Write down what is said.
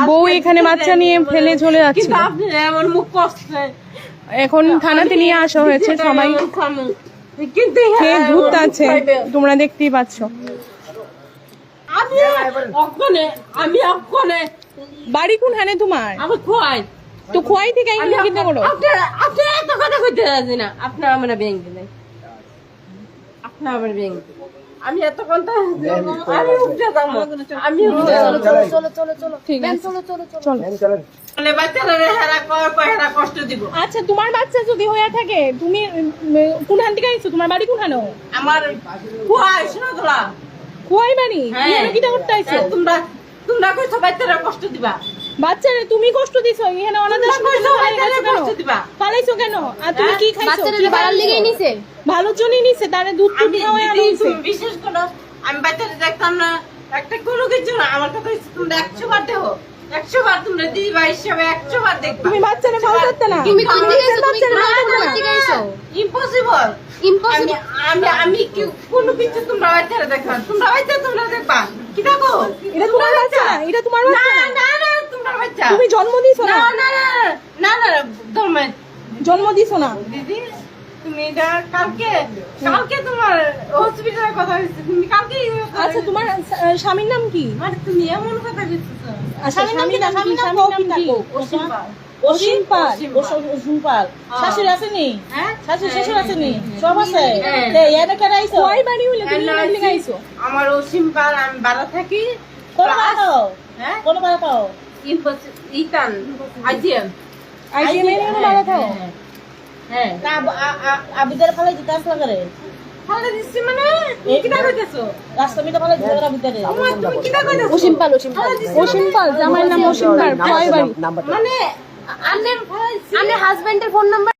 বউ এখানে বাচ্চা নিয়ে ফেলে চলে যাচ্ছে। এখন থানাতে নিয়ে আসা হয়েছে, সবাই খেয়ে ঘুরতে আছে, তোমরা দেখতেই পাচ্ছ। বাড়ি কোনখানে তোমার? তো খোয়াই থেকে আইনি কিনতে করো। আপনার আমরা ব্যাংক দিলেন, আপনার আমার ব্যাংক আমি এত কথা আমি উঠে যাবো, আমি কষ্ট দিব। আচ্ছা, তোমার বাচ্চা যদি হয়ে থাকে, তুমি কোনখান থেকে আইছো? তোমার বাড়ি কোনখানে? আমার খোয়াই শোনা খোয়াই বাড়ি। কিটা করতে আইছো? তোমরা তোমরা কইছো বাচ্চারা কষ্ট দিবা। বাচ্চারে তুমি কষ্ট দিছো, এখানে অনাথ কষ্ট দিবা পালাইছো কেন? আর তুমি কি খাইছো? বাচ্চারা ভালোর লিগেই নিছে, ভালোর জন্যই নিছে। তারে দুধ টুধ খাওয়াই আনছে। বিশেষ করে আমি বাচ্চাটা দেখতাম না, একটা কোনো কিছু না। আমার কথা হচ্ছে তোমরা 100 বার দেখো, 100 বার তোমরা দিবা হিসাবে 100 বার দেখবা। তুমি বাচ্চারে ভালো করতে না। তুমি কোন দিকে আইছো? তুমি কোন দিকে আইছো? Impossible, impossible. আমি কি কোনো কিছু তোমরা বাচ্চারা দেখবা, তোমরা বাচ্চা তোমরা দেখবা। কি দেখো? এটা তোমার বাচ্চা না, এটা তোমার বাচ্চা না না। না না, তোমার বাচ্চা। তুমি জন্ম দিছো না? না না না না না, তোমার জন্ম দিছো না। দিদি তুমি এটা কালকে কালকে তোমার হসপিটালের কথা হয়েছে, তুমি কালকে। আচ্ছা, তোমার স্বামীর নাম কি? মানে তুমি এমন কথা বলতেছো। আচ্ছা, স্বামীর নাম কি? স্বামীর নাম কি? অসীম পাল। অসীম পাল। শাশুড়ি আসেনি? হ্যাঁ, শাশুড়ি শ্বশুর আসেনি? সব আছে। এটা কেন আইছো? কই বাড়ি হইলে তুমি এখানে আইছো? আমার অসীম পাল, আমি বাড়া থাকি। কোন বাড়ি? হ্যাঁ, কোন বাড়ি পাও? ইতান আইজিএম আইজিএম এর কোন বাড়ি পাও? হ্যাঁ, না, আবিদের ফালাই দিতে আসলা করে। ফলে দিছি মানে তুমি কি কইতেছো? রাস্তা মিটা ফালাই দিতে করে আবিদের। আমার তুমি কি কইতেছো? অসীম পাল, অসীম পাল, অসীম পাল, জামাইয়ের নাম অসীম পাল। কয় বাড়ি? মানে আন্নের হাজবেন্ডের ফোন নাম্বার